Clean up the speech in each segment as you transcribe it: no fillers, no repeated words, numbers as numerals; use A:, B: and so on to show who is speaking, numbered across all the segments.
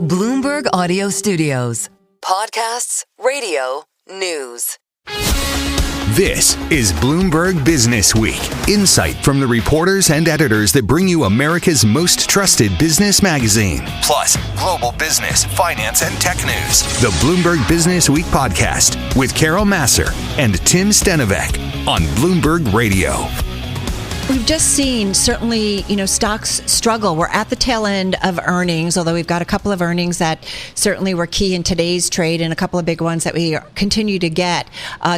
A: Bloomberg Audio Studios. Podcasts, radio, news.
B: This is Bloomberg Businessweek. Insight from the reporters and editors that bring you America's most trusted business magazine. Plus, global business, finance, and tech news. The Bloomberg Businessweek podcast with Carol Massar and Tim Stenovec on Bloomberg Radio.
C: We've just seen, certainly, stocks struggle. We're at the tail end of earnings, although we've got a couple of earnings that certainly were key in today's trade and a couple of big ones that we continue to get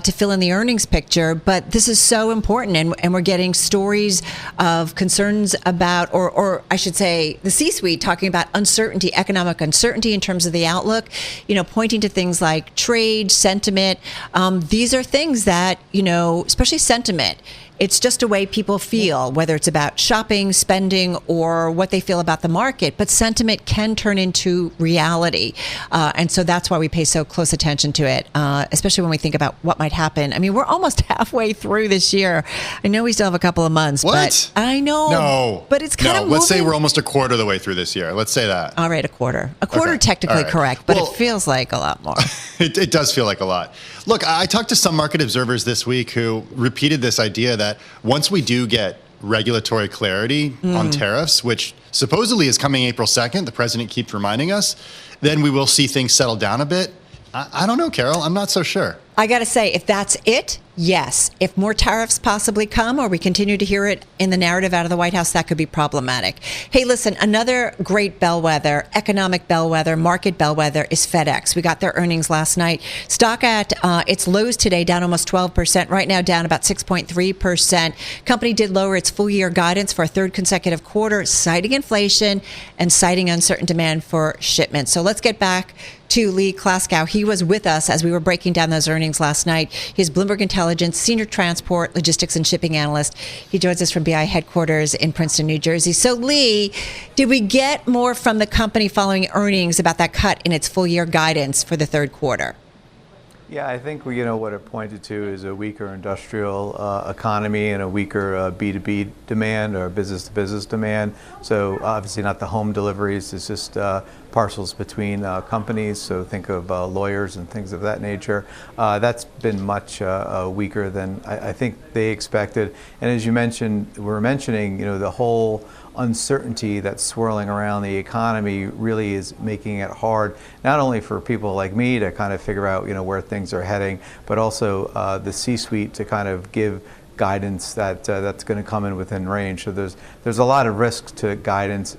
C: to fill in the earnings picture. But this is so important, and we're getting stories of concerns about, or I should say, the C-suite talking about uncertainty, economic uncertainty in terms of the outlook, pointing to things like trade, sentiment. These are things that, especially sentiment, it's just a way people feel, whether it's about shopping, spending, or what they feel about the market. But sentiment can turn into reality. And so that's why we pay so close attention to it, especially when we think about what might happen. I mean, we're almost halfway through this year. I know we still have a couple of months.
D: What?
C: But I know.
D: No.
C: But it's kind of moving.
D: Let's say we're almost a quarter of the way through this year. Let's say that.
C: All right, a quarter. A quarter
D: Okay.
C: technically
D: Right.
C: correct, but
D: Well,
C: it feels like a lot more.
D: It does feel like a lot. Look, I talked to some market observers this week who repeated this idea that once we do get regulatory clarity on tariffs, which supposedly is coming April 2nd, the president keeps reminding us, then we will see things settle down a bit. I don't know, Carol. I'm not so sure.
C: I got to say, if that's it, yes. If more tariffs possibly come, or we continue to hear it in the narrative out of the White House, that could be problematic. Hey, listen, another great bellwether, economic bellwether, market bellwether is FedEx. We got their earnings last night. Stock at its lows today, down almost 12%. Right now, down about 6.3%. Company did lower its full year guidance for a third consecutive quarter, citing inflation and citing uncertain demand for shipments. So let's get back to Lee Klaskow. He was with us as we were breaking down those earnings last night. He's Bloomberg Intelligence Senior Transport, Logistics, and Shipping Analyst. He joins us from BI headquarters in Princeton, New Jersey. So, Lee, did we get more from the company following earnings about that cut in its full year guidance for the third quarter?
E: Yeah, I think what it pointed to is a weaker industrial economy and a weaker B2B demand or business-to-business demand. So obviously not the home deliveries, it's just parcels between companies. So think of lawyers and things of that nature. That's been much weaker than I think they expected. And as you mentioned, we're mentioning, the whole uncertainty that's swirling around the economy really is making it hard, not only for people like me to kind of figure out, where things are heading, but also the C-suite to kind of give guidance that's going to come in within range. So there's a lot of risks to guidance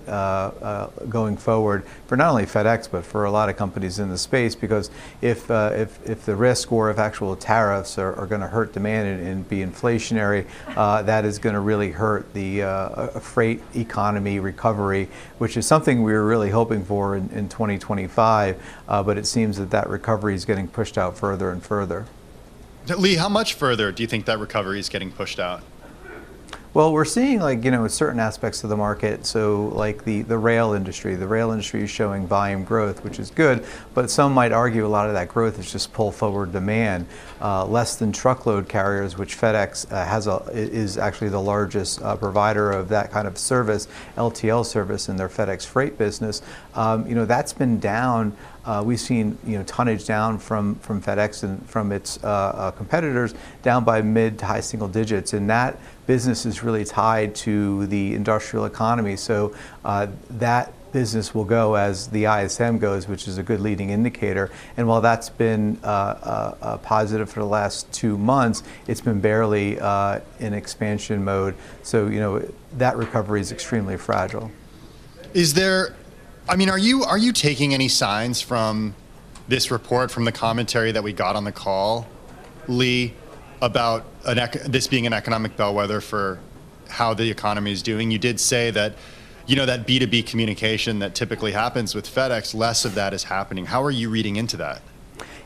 E: going forward for not only FedEx but for a lot of companies in the space, because if the risk or if actual tariffs are going to hurt demand and be inflationary, that is going to really hurt the freight economy recovery, which is something we were really hoping for in 2025, but it seems that recovery is getting pushed out further and further.
D: Lee, how much further do you think that recovery is getting pushed out?
E: Well, we're seeing certain aspects of the market. So like the rail industry is showing volume growth, which is good, but some might argue a lot of that growth is just pull forward demand. Less than truckload carriers, which FedEx is actually the largest provider of that kind of service, LTL service in their FedEx freight business. That's been down. We've seen tonnage down from FedEx and from its competitors down by mid to high single digits, and that business is really tied to the industrial economy. So that business will go as the ISM goes, which is a good leading indicator. And while that's been positive for the last 2 months, it's been barely in expansion mode. So that recovery is extremely fragile.
D: Are you taking any signs from this report, from the commentary that we got on the call, Lee, about this being an economic bellwether for how the economy is doing? You did say that, that B2B communication that typically happens with FedEx, less of that is happening. How are you reading into that?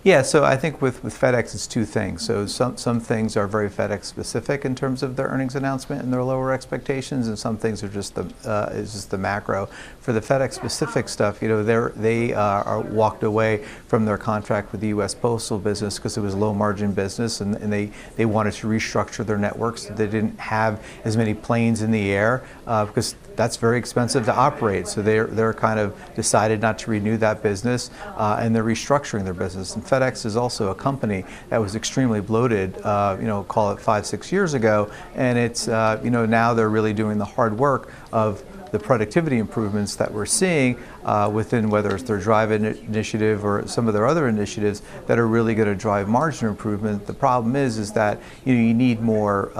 E: Yeah, so I think with FedEx, it's two things. So some things are very FedEx specific in terms of their earnings announcement and their lower expectations, and some things are just the macro. For the FedEx specific stuff, they are walked away from their contract with the U.S. Postal business because it was low margin business, and they wanted to restructure their networks so they didn't have as many planes in the air because that's very expensive to operate. So they're kind of decided not to renew that business, and they're restructuring their business. And FedEx is also a company that was extremely bloated, call it 5-6 years ago, and it's now they're really doing the hard work of the productivity improvements that we're seeing within, whether it's their Drive initiative or some of their other initiatives that are really going to drive margin improvement. The problem is that you need more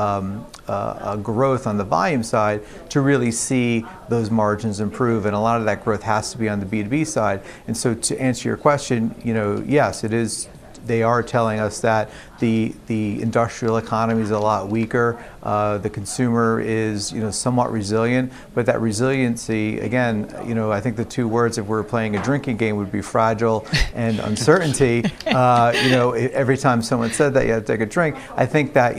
E: growth on the volume side to really see those margins improve, and a lot of that growth has to be on the B2B side. And so to answer your question, yes, it is. They are telling us that the industrial economy is a lot weaker. The consumer is somewhat resilient, but that resiliency, again, I think the two words, if we were playing a drinking game, would be fragile and uncertainty. Every time someone said that, you had to take a drink. I think that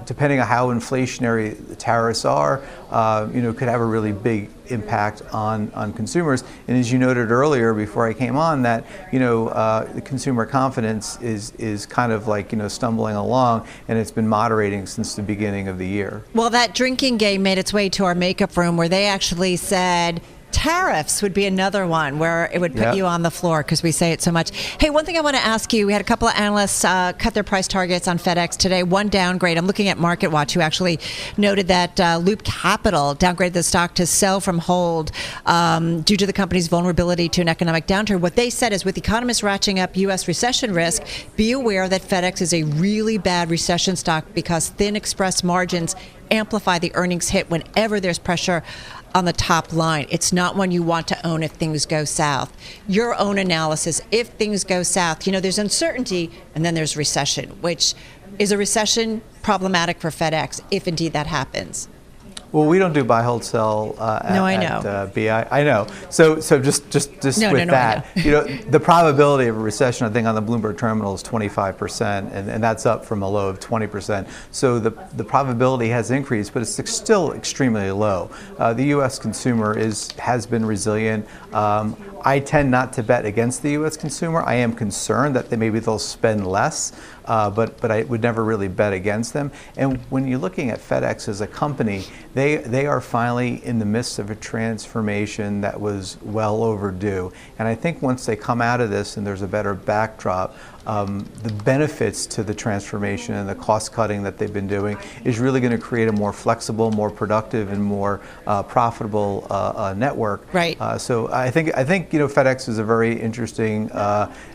E: depending on how inflationary the tariffs are, could have a really big impact on consumers. And as you noted earlier, before I came on, that the consumer confidence is kind of like stumbling along, and it's been moderating since the beginning of the year.
C: Well, that drinking game made its way to our makeup room, where they actually said tariffs would be another one where it would put you on the floor because we say it so much. Hey, one thing I want to ask you, we had a couple of analysts cut their price targets on FedEx today. One downgrade. I'm looking at MarketWatch, who actually noted that Loop Capital downgraded the stock to sell from hold due to the company's vulnerability to an economic downturn. What they said is, with economists ratcheting up U.S. recession risk, be aware that FedEx is a really bad recession stock because thin express margins amplify the earnings hit whenever there's pressure on the top line. It's not one you want to own if things go south. Your own analysis, if things go south, there's uncertainty and then there's recession, which is a recession problematic for FedEx if indeed that happens.
E: Well, we don't do buy, hold, sell at BI. I know. So just with that, the probability of a recession, I think, on the Bloomberg terminal is 25%, and that's up from a low of 20%. So the probability has increased, but it's still extremely low. The U.S. consumer has been resilient. I tend not to bet against the U.S. consumer. I am concerned that maybe they'll spend less, but I would never really bet against them. And when you're looking at FedEx as a company, they are finally in the midst of a transformation that was well overdue. And I think once they come out of this and there's a better backdrop, the benefits to the transformation and the cost cutting that they've been doing is really going to create a more flexible, more productive, and more profitable network.
C: Right.
E: So I think FedEx is a very interesting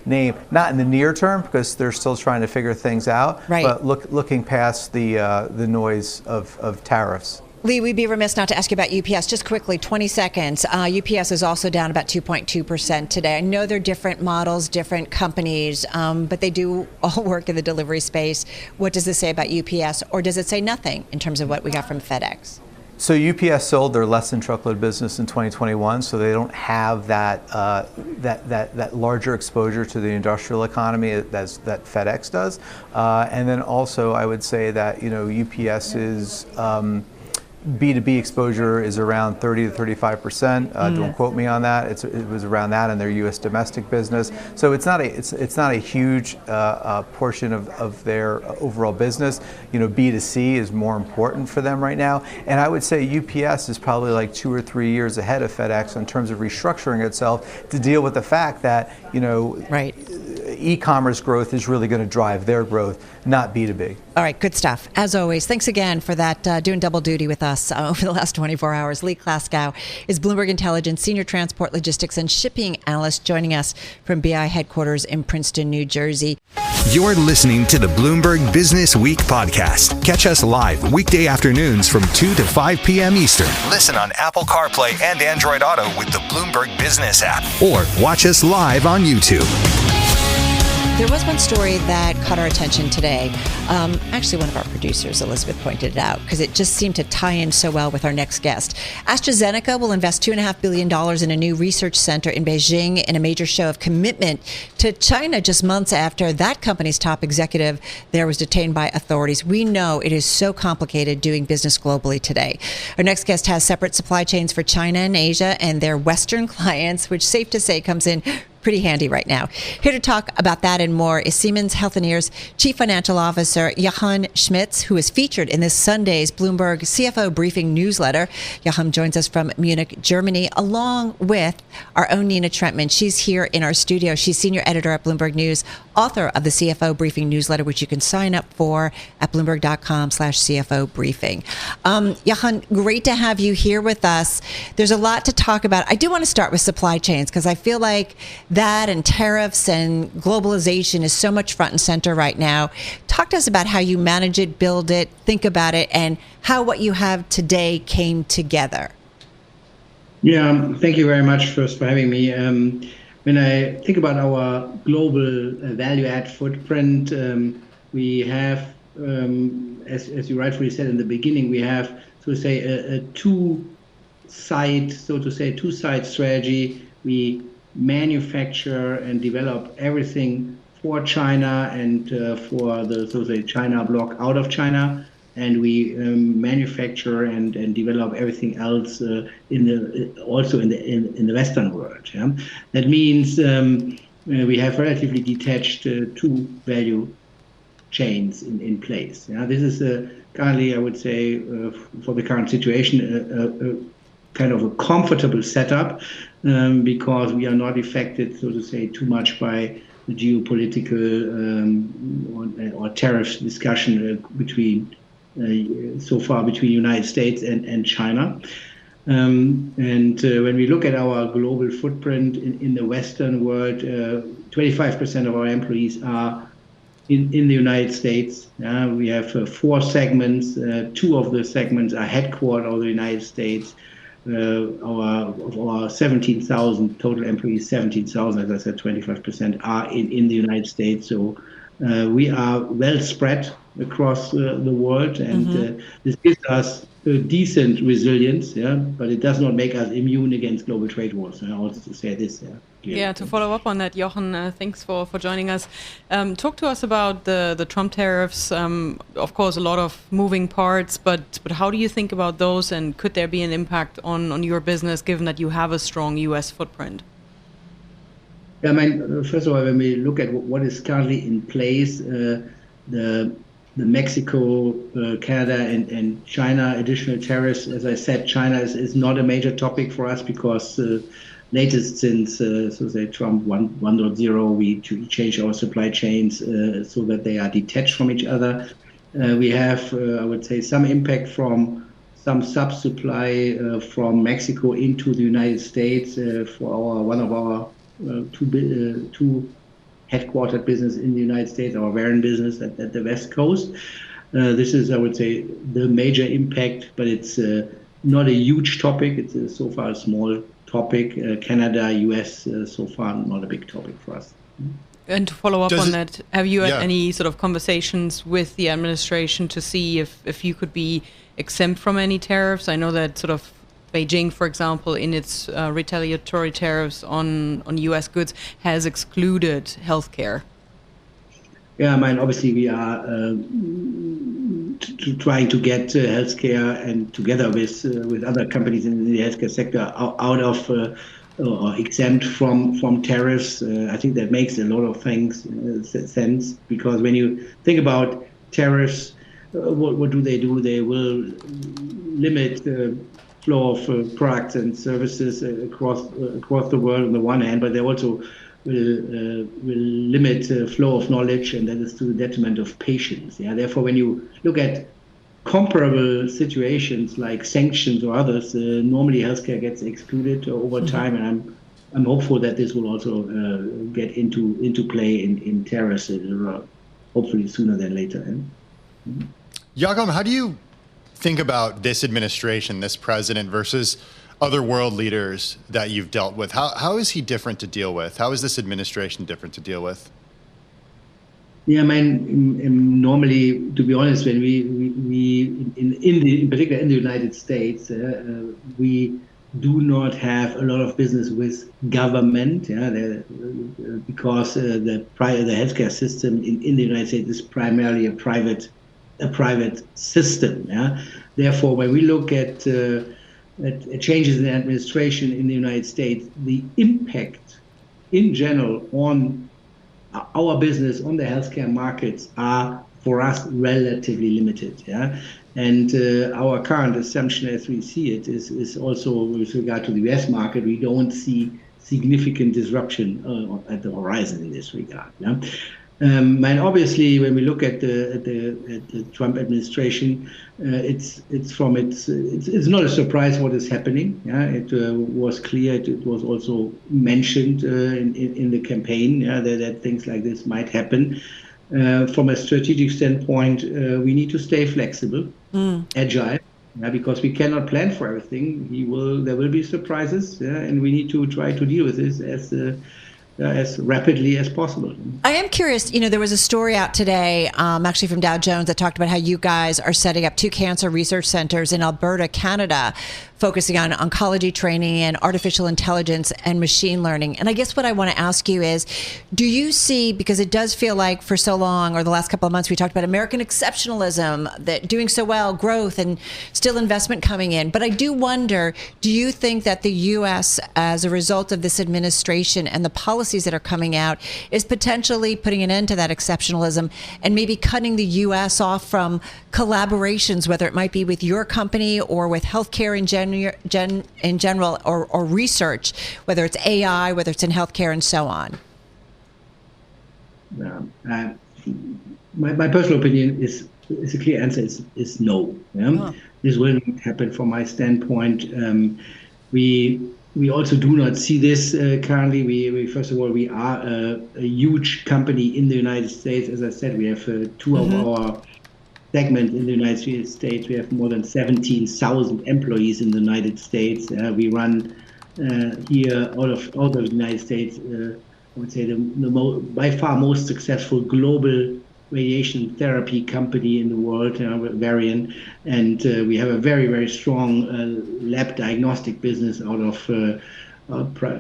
E: name, not in the near term because they're still trying to figure things out,
C: right,
E: but looking past the noise of tariffs.
C: Lee, we'd be remiss not to ask you about UPS. Just quickly, 20 seconds. UPS is also down about 2.2% today. I know they're different models, different companies, but they do all work in the delivery space. What does this say about UPS, or does it say nothing in terms of what we got from FedEx?
E: So UPS sold their less than truckload business in 2021, so they don't have that larger exposure to the industrial economy that FedEx does. And then also, I would say that UPS is B2B exposure is around 30 to 35%. Don't quote me on that. It was around that in their U.S. domestic business. So it's not a huge portion of their overall business. B2C is more important for them right now. And I would say UPS is probably like 2 or 3 years ahead of FedEx in terms of restructuring itself to deal with the fact that
C: right,
E: e-commerce growth is really going to drive their growth, not B2B.
C: All right, good stuff. As always, thanks again for that, doing double duty with us over the last 24 hours. Lee Klaskow is Bloomberg Intelligence Senior Transport, Logistics, and Shipping Analyst, joining us from BI headquarters in Princeton, New Jersey.
B: You're listening to the Bloomberg Business Week podcast. Catch us live weekday afternoons from 2 to 5 p.m. Eastern. Listen on Apple CarPlay and Android Auto with the Bloomberg Business app, or watch us live on YouTube.
C: There was one story that caught our attention today. Actually, one of our producers, Elizabeth, pointed it out because it just seemed to tie in so well with our next guest. AstraZeneca will invest $2.5 billion in a new research center in Beijing in a major show of commitment to China just months after that company's top executive there was detained by authorities. We know it is so complicated doing business globally today. Our next guest has separate supply chains for China and Asia and their Western clients, which safe to say comes in pretty handy right now. Here to talk about that and more is Siemens Healthineers Chief Financial Officer Jochen Schmitz, who is featured in this Sunday's Bloomberg CFO Briefing newsletter. Jochen joins us from Munich, Germany, along with our own Nina Trentmann. She's here in our studio. She's senior editor at Bloomberg News, author of the CFO Briefing newsletter, which you can sign up for at bloomberg.com/CFO Briefing. Jochen, great to have you here with us. There's a lot to talk about. I do want to start with supply chains because I feel like that and tariffs and globalization is so much front and center right now. Talk to us about how you manage it, build it, think about it, and how what you have today came together.
F: Yeah, thank you very much first for having me. When I think about our global value add footprint, we have, as you rightfully said in the beginning, we have, so to say, a two-side strategy. We manufacture and develop everything for China and for the so-to-say China block out of China, and we manufacture and develop everything else in the Western world. Yeah? That means we have relatively detached two value chains in place. Yeah? This is currently, I would say, for the current situation, kind of a comfortable setup because we are not affected, so to say, too much by the geopolitical or tariff discussion between United States and China. And when we look at our global footprint in the Western world, 25% of our employees are in the United States. We have four segments. Two of the segments are headquartered in the United States. Of our 17,000 total employees, 17,000, as I said, 25% are in the United States. So we are well spread across the world, and this gives us a decent resilience, but it does not make us immune against global trade wars. I also to say this.
G: Yeah, to follow up on that, Jochen, thanks for joining us. Talk to us about the Trump tariffs. Of course, a lot of moving parts, but how do you think about those, and could there be an impact on your business given that you have a strong U.S. footprint?
F: Yeah, I mean, first of all, when we look at what is currently in place, the Mexico, Canada, and China additional tariffs, as I said, China is not a major topic for us because latest since Trump 1.0, we changed our supply chains so that they are detached from each other. We have, I would say, some impact from some sub-supply from Mexico into the United States for one of our two headquartered business in the United States, our Warren business at the West Coast. This is, I would say, the major impact, but it's not a huge topic. It's so far a small topic. Canada, US, so far not a big topic for us.
G: And to follow up on that, have you had any sort of conversations with the administration to see if you could be exempt from any tariffs? I know that sort of Beijing, for example, in its retaliatory tariffs on U.S. goods, has excluded healthcare.
F: Yeah, I mean, obviously we are trying to get healthcare, and together with other companies in the healthcare sector, out of or exempt from tariffs. I think that makes a lot of sense, because when you think about tariffs, what do? They will limit the flow of products and services across the world on the one hand, but they also will limit the flow of knowledge, and that is to the detriment of patients. Yeah. Therefore, when you look at comparable situations like sanctions or others, normally healthcare gets excluded over time, and I'm hopeful that this will also get into play in tariffs, hopefully sooner than later.
D: Jochen, how do you think about this administration, this president, versus other world leaders that you've dealt with? How is he different to deal with? How is this administration different to deal with?
F: Yeah, I mean, normally, to be honest, when we in particular in the United States, we do not have a lot of business with government, because the healthcare system in the United States is primarily a private system. Yeah, therefore, when we look at changes in administration in the United States, the impact in general on our business, on the healthcare markets, are for us relatively limited. Yeah, and our current assumption, as we see it, is also with regard to the US market, we don't see significant disruption at the horizon in this regard. Yeah. And obviously, when we look at the Trump administration, it's not a surprise what is happening. Yeah, it was clear. It was also mentioned in the campaign that things like this might happen. From a strategic standpoint, we need to stay flexible, agile, because we cannot plan for everything. There will be surprises, and we need to try to deal with this as rapidly as possible.
C: I am curious, there was a story out today, actually from Dow Jones, that talked about how you guys are setting up 2 cancer research centers in Alberta, Canada, focusing on oncology training and artificial intelligence and machine learning. And I guess what I want to ask you is, do you see, because it does feel like for so long, or the last couple of months, we talked about American exceptionalism, that doing so well, growth, and still investment coming in. But I do wonder, do you think that the U.S., as a result of this administration and the policies that are coming out, is potentially putting an end to that exceptionalism and maybe cutting the U.S. off from collaborations, whether it might be with your company or with healthcare in general, or research, whether it's AI, whether it's in healthcare, and so on?
F: My personal opinion is a clear answer is no. Yeah? Oh. This will not happen from my standpoint. We also do not see this currently. We first of all, we are a huge company in the United States. As I said, we have 2 of our segments in the United States. We have more than 17,000 employees in the United States. We run here out of the United States, I would say by far most successful global radiation therapy company in the world, Varian, and we have a very, very strong lab diagnostic business out of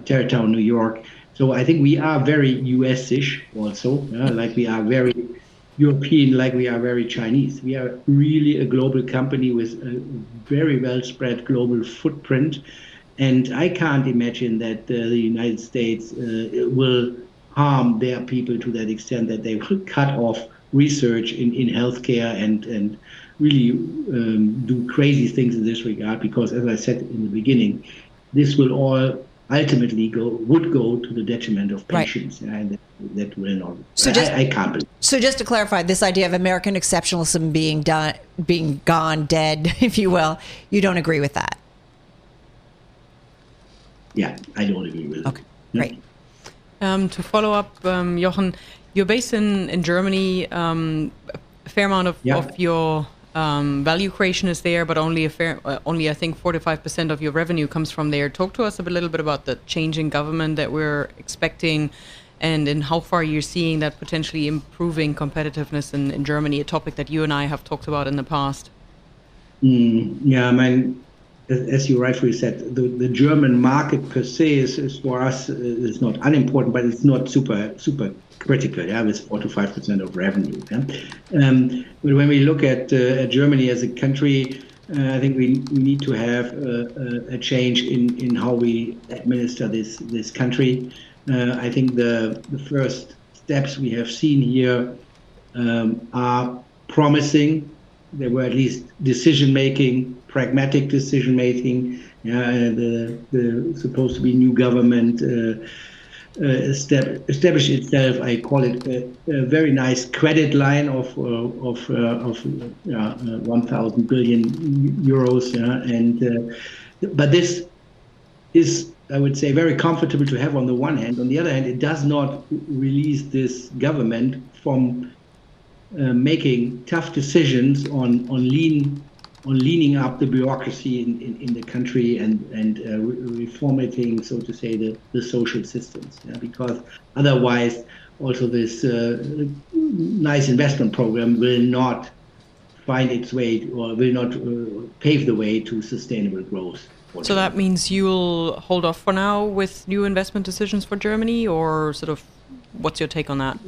F: Tarrytown, New York. So I think we are very US-ish also, like we are very European, like we are very Chinese. We are really a global company with a very well spread global footprint. And I can't imagine that the United States will harm their people to that extent that they will cut off research in healthcare and really do crazy things in this regard, because, as I said in the beginning, this will all ultimately would go to the detriment of patients. Right. And that will not. So I can't believe.
C: So just to clarify, this idea of American exceptionalism being gone, dead, if you will, you don't agree with that?
F: Yeah, I don't agree with it.
C: Okay, great.
G: To follow up, Jochen, you're based in Germany. A fair amount of your value creation is there, but only I think 4-5% of your revenue comes from there. Talk to us a little bit about the change in government that we're expecting, and how far you're seeing that potentially improving competitiveness in Germany, a topic that you and I have talked about in the past.
F: Yeah, I mean, as you rightfully said, the German market per se is for us is not unimportant, but it's not super critical. Yeah, with 4-5% of revenue. Yeah? But when we look at Germany as a country, I think we need to have a change in how we administer this country. I think the first steps we have seen here are promising. There were at least decision-making, pragmatic decision-making. The supposed to be new government established itself. I call it a very nice credit line of 1,000 billion euros. But this is, I would say, very comfortable to have on the one hand. On the other hand, it does not release this government from making tough decisions on lean leaning up the bureaucracy in the country and reformatting, so to say, the social systems. Because otherwise, also this nice investment program will not find its way or will not pave the way to sustainable growth.
G: So that means you'll hold off for now with new investment decisions for Germany, or sort of what's your take on that?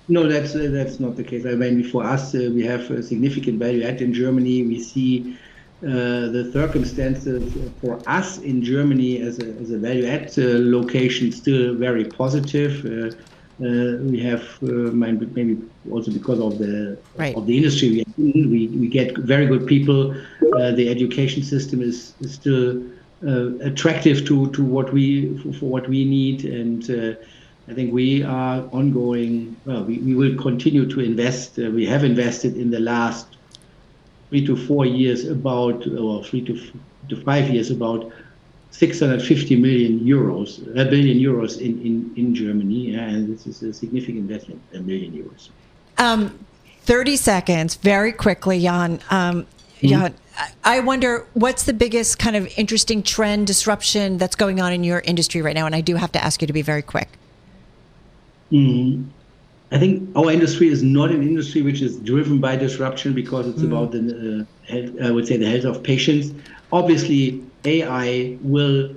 F: No, that's not the case. I mean, for us, we have a significant value add in Germany. We see the circumstances for us in Germany as a value add location still very positive. We have maybe also because of the industry we get very good people. The education system is still attractive to what we need, and I think we are ongoing. Well, we will continue to invest. We have invested in the last 3 to 4 years about 3 to 5 years about 650 billion euros in Germany, and this is a significant investment, $1 billion.
C: 30 seconds, very quickly, Jan. Jan, I wonder what's the biggest kind of interesting trend disruption that's going on in your industry right now, and I do have to ask you to be very quick.
F: I think our industry is not an industry which is driven by disruption because it's about the health, I would say the health of patients. Obviously, AI will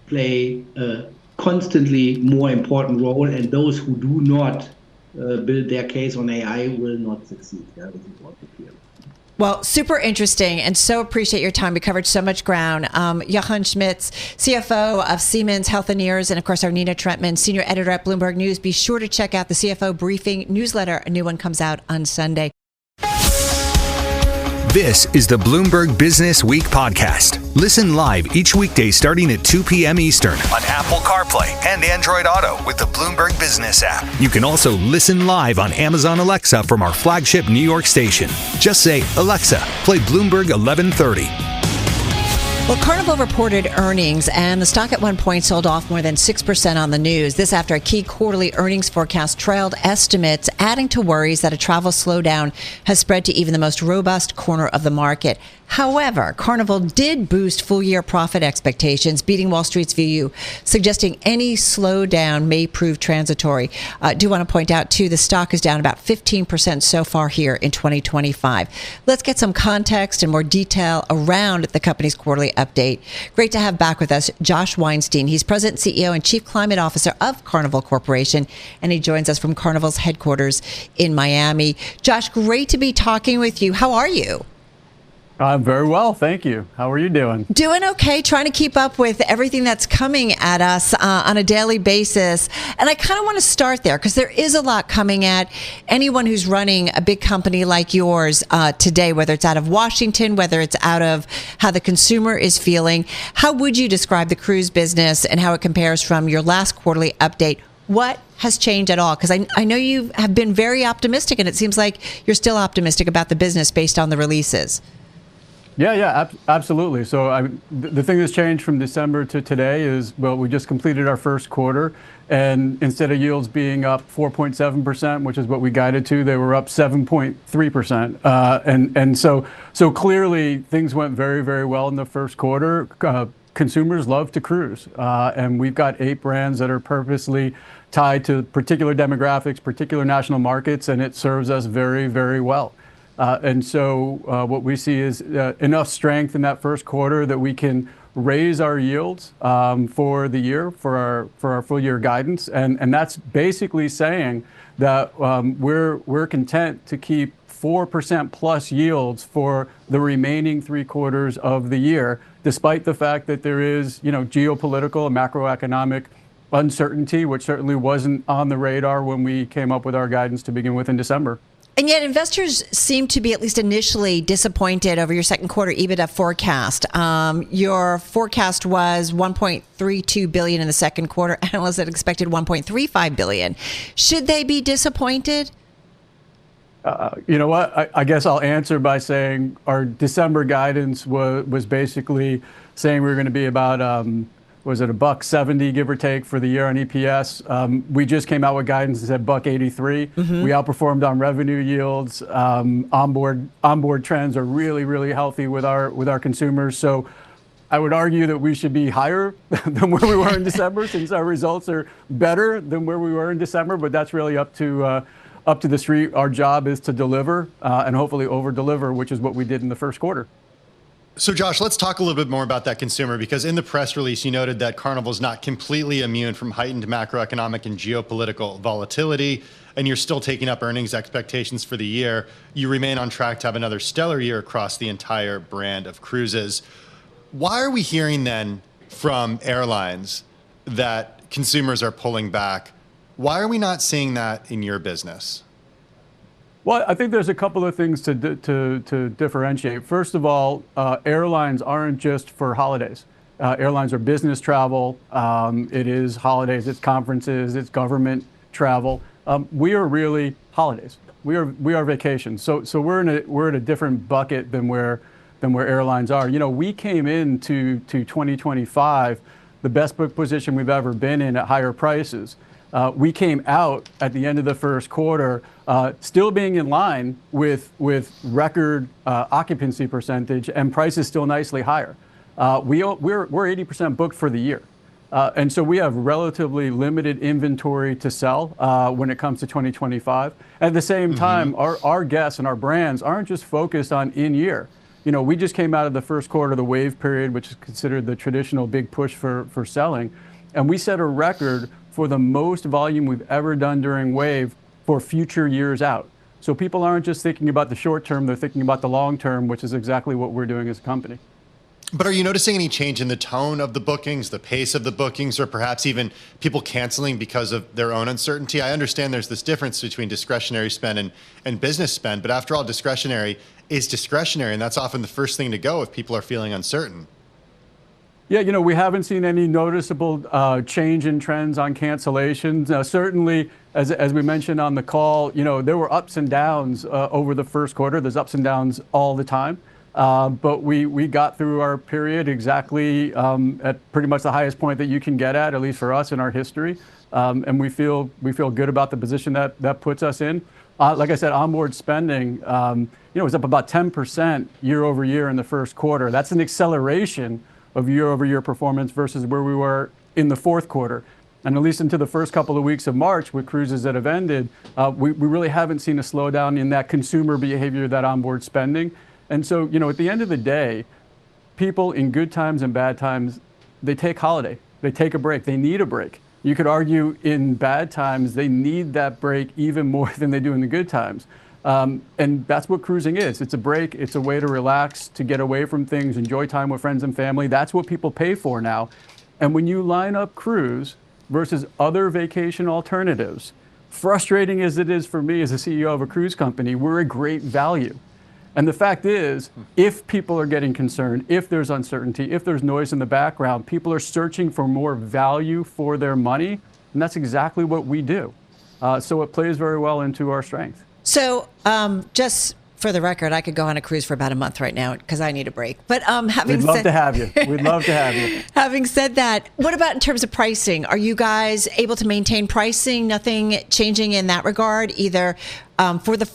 F: play a constantly more important role, and those who do not build their case on AI will not succeed. That is important to clear.
C: Well, super interesting, and so appreciate your time. We covered so much ground. Jochen Schmitz, CFO of Siemens Healthineers, and of course our Nina Trentmann, senior editor at Bloomberg News. Be sure to check out the CFO Briefing newsletter. A new one comes out on Sunday.
B: This is the Bloomberg Businessweek podcast. Listen live each weekday starting at 2 p.m. Eastern on Apple CarPlay and Android Auto with the Bloomberg Business app. You can also listen live on Amazon Alexa from our flagship New York station. Just say, Alexa, play Bloomberg 1130.
C: Well, Carnival reported earnings, and the stock at one point sold off more than 6% on the news. This after a key quarterly earnings forecast trailed estimates, adding to worries that a travel slowdown has spread to even the most robust corner of the market. However, Carnival did boost full-year profit expectations, beating Wall Street's view, suggesting any slowdown may prove transitory. I do want to point out, too, the stock is down about 15% so far here in 2025. Let's get some context and more detail around the company's quarterly update. Great to have back with us Josh Weinstein. He's President, CEO, and Chief Climate Officer of Carnival Corporation, and he joins us from Carnival's headquarters in Miami. Josh, great to be talking with you. How are you?
H: I'm very well, thank you. How are you doing?
C: Doing okay, trying to keep up with everything that's coming at us on a daily basis. And I kind of want to start there because there is a lot coming at anyone who's running a big company like yours today, whether it's out of Washington, whether it's out of how the consumer is feeling. How would you describe the cruise business and how it compares from your last quarterly update? What has changed at all? Because I know you have been very optimistic, and it seems like you're still optimistic about the business based on the releases.
H: Yeah, absolutely. So the thing that's changed from December to today is, well, we just completed our first quarter, and instead of yields being up 4.7%, which is what we guided to, they were up 7.3%. And so clearly things went very, very well in the first quarter. Consumers love to cruise, and we've got 8 brands that are purposely tied to particular demographics, particular national markets, and it serves us very, very well. And so what we see is enough strength in that first quarter that we can raise our yields for the year, for our full year guidance. And that's basically saying that we're content to keep 4% plus yields for the remaining 3 quarters of the year, despite the fact that there is, geopolitical and macroeconomic uncertainty, which certainly wasn't on the radar when we came up with our guidance to begin with in December.
C: And yet investors seem to be at least initially disappointed over your second quarter EBITDA forecast. Your forecast was $1.32 billion in the second quarter. Analysts had expected $1.35 billion. Should they be disappointed?
H: You know what? I guess I'll answer by saying our December guidance was basically saying we were going to be about was it $1.70, give or take, for the year on EPS. We just came out with guidance and said $1.83. We outperformed on revenue yields. Onboard trends are really, really healthy with our consumers. So I would argue that we should be higher than where we were in December, since our results are better than where we were in December. But that's really up to the street. Our job is to deliver and hopefully over-deliver, which is what we did in the first quarter.
D: So Josh, let's talk a little bit more about that consumer, because in the press release, you noted that Carnival is not completely immune from heightened macroeconomic and geopolitical volatility, and you're still taking up earnings expectations for the year. You remain on track to have another stellar year across the entire brand of cruises. Why are we hearing then from airlines that consumers are pulling back? Why are we not seeing that in your business?
H: Well, I think there's a couple of things to differentiate. First of all, airlines aren't just for holidays. Airlines are business travel. It is holidays, it's conferences, it's government travel. We are really holidays. We are vacations. So we're in a different bucket than where airlines are. You know, we came into 2025 the best book position we've ever been in at higher prices. We came out at the end of the first quarter still being in line with record occupancy percentage and prices still nicely higher. We're 80% booked for the year. And so we have relatively limited inventory to sell when it comes to 2025. At the same time, our guests and our brands aren't just focused on in-year. You know, we just came out of the first quarter, the wave period, which is considered the traditional big push for selling. And we set a record for the most volume we've ever done during wave for future years out. So people aren't just thinking about the short term, they're thinking about the long term, which is exactly what we're doing as a company.
D: But are you noticing any change in the tone of the bookings, the pace of the bookings, or perhaps even people canceling because of their own uncertainty? I understand there's this difference between discretionary spend and business spend, but after all, discretionary is discretionary, and that's often the first thing to go if people are feeling uncertain.
H: Yeah, you know, we haven't seen any noticeable change in trends on cancellations. Certainly, as we mentioned on the call, you know, there were ups and downs over the first quarter. There's ups and downs all the time. But we got through our period exactly at pretty much the highest point that you can get at least for us in our history. And we feel good about the position that puts us in. Like I said, onboard spending, you know, was up about 10% year over year in the first quarter. That's an acceleration of year-over-year performance versus where we were in the fourth quarter. And at least into the first couple of weeks of March with cruises that have ended, we really haven't seen a slowdown in that consumer behavior, that onboard spending. And so, you know, at the end of the day, people in good times and bad times, they take holiday, they take a break, they need a break. You could argue in bad times, they need that break even more than they do in the good times. And that's what cruising is. It's a break. It's a way to relax, to get away from things, enjoy time with friends and family. That's what people pay for now. And when you line up cruise versus other vacation alternatives, frustrating as it is for me as a CEO of a cruise company, we're a great value. And the fact is, if people are getting concerned, if there's uncertainty, if there's noise in the background, people are searching for more value for their money. And that's exactly what we do. So it plays very well into our strength.
C: So just for the record, I could go on a cruise for about a month right now because I need a break. But
H: We'd love to have you. We'd love to have you.
C: Having said that, what about in terms of pricing? Are you guys able to maintain pricing? Nothing changing in that regard, either for the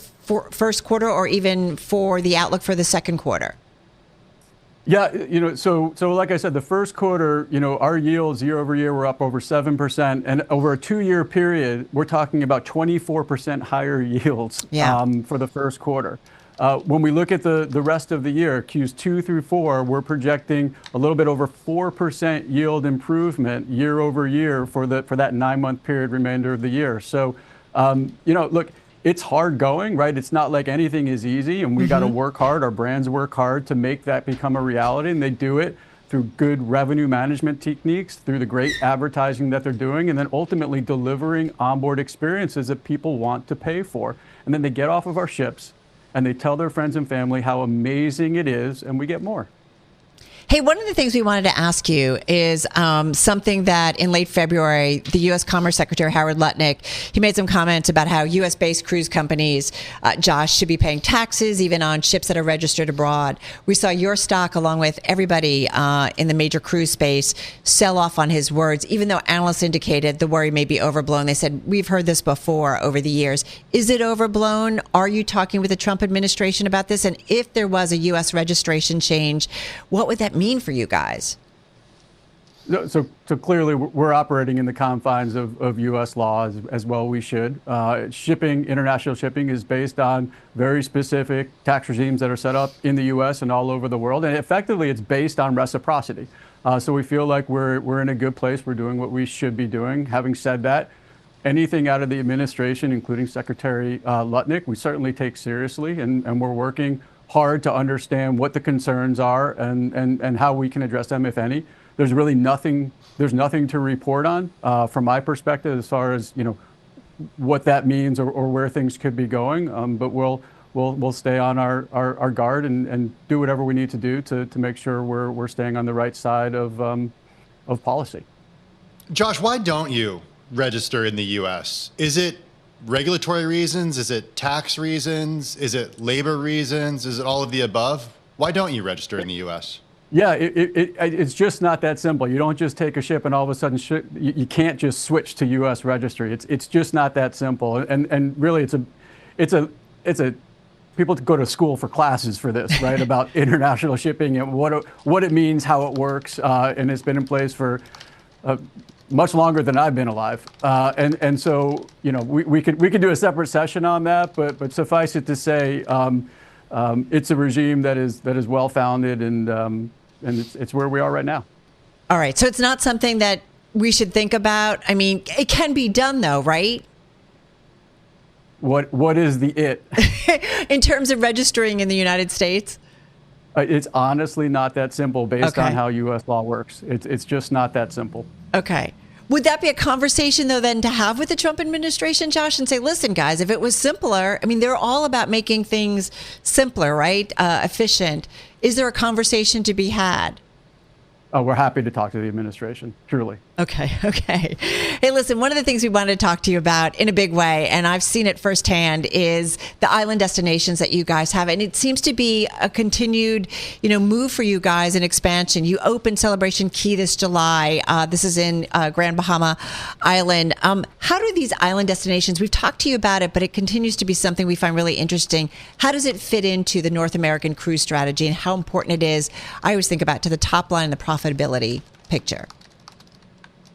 C: first quarter or even for the outlook for the second quarter?
H: Yeah, you know, so like I said, the first quarter, you know, our yields year over year were up over 7%, and over a 2-year period, we're talking about 24% higher yields for the first quarter. When we look at the rest of the year, Q2 through 4, we're projecting a little bit over 4% yield improvement year over year for that 9-month period remainder of the year. So, you know, look, it's hard going, right? It's not like anything is easy, and we got to work hard. Our brands work hard to make that become a reality, and they do it through good revenue management techniques, through the great advertising that they're doing, and then ultimately delivering onboard experiences that people want to pay for. And then they get off of our ships, and they tell their friends and family how amazing it is, and we get more.
C: Hey, one of the things we wanted to ask you is something that in late February, the U.S. Commerce Secretary Howard Lutnick, he made some comments about how U.S.-based cruise companies, Josh, should be paying taxes even on ships that are registered abroad. We saw your stock, along with everybody in the major cruise space, sell off on his words, even though analysts indicated the worry may be overblown. They said, we've heard this before over the years. Is it overblown? Are you talking with the Trump administration about this? And if there was a U.S. registration change, what would that mean for you guys?
H: So clearly, we're operating in the confines of U.S. law as well. We should. International shipping is based on very specific tax regimes that are set up in the U.S. and all over the world, and effectively, it's based on reciprocity. So we feel like we're in a good place. We're doing what we should be doing. Having said that, anything out of the administration, including Secretary Lutnick, we certainly take seriously, and we're working hard to understand what the concerns are and how we can address them, if any. There's really nothing to report on from my perspective as far as what that means or where things could be going. But we'll stay on our guard and do whatever we need to do to make sure we're staying on the right side of policy.
D: Josh, why don't you register in the U.S.? Is it regulatory reasons? Is it tax reasons? Is it labor reasons? Is it all of the above? Why don't you register in the U.S.?
H: Yeah, it's just not that simple. You don't just take a ship and all of a sudden you can't just switch to U.S. registry. It's just not that simple. And really, it's a people go to school for classes for this, right? About international shipping and what it means, how it works, and it's been in place for much longer than I've been alive. And so, we could do a separate session on that, but suffice it to say, it's a regime that is well founded, and it's where we are right now.
C: All right. So it's not something that we should think about. I mean, it can be done, though, right?
H: What is the it?
C: In terms of registering in the United States?
H: It's honestly not that simple based on how U.S. law works. It's just not that simple.
C: Okay. Would that be a conversation, though, then to have with the Trump administration, Josh, and say, listen, guys, if it was simpler, I mean, they're all about making things simpler, right? Efficient. Is there a conversation to be had?
H: We're happy to talk to the administration, truly.
C: Okay. Hey, listen, one of the things we wanted to talk to you about in a big way, and I've seen it firsthand, is the island destinations that you guys have. And it seems to be a continued, move for you guys in expansion. You opened Celebration Key this July. This is in Grand Bahama Island. How do these island destinations, we've talked to you about it, but it continues to be something we find really interesting. How does it fit into the North American cruise strategy and how important it is? I always think about to the top line and the profitability picture.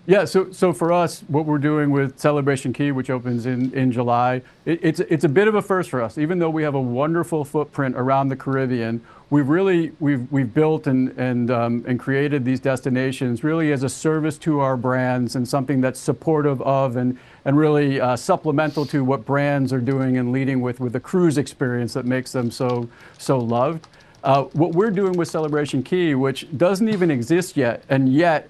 H: Yeah, so for us, what we're doing with Celebration Key, which opens in July, it's a bit of a first for us. Even though we have a wonderful footprint around the Caribbean, we've built and created these destinations really as a service to our brands and something that's supportive of and really supplemental to what brands are doing and leading with the cruise experience that makes them so loved. What we're doing with Celebration Key, which doesn't even exist yet, and yet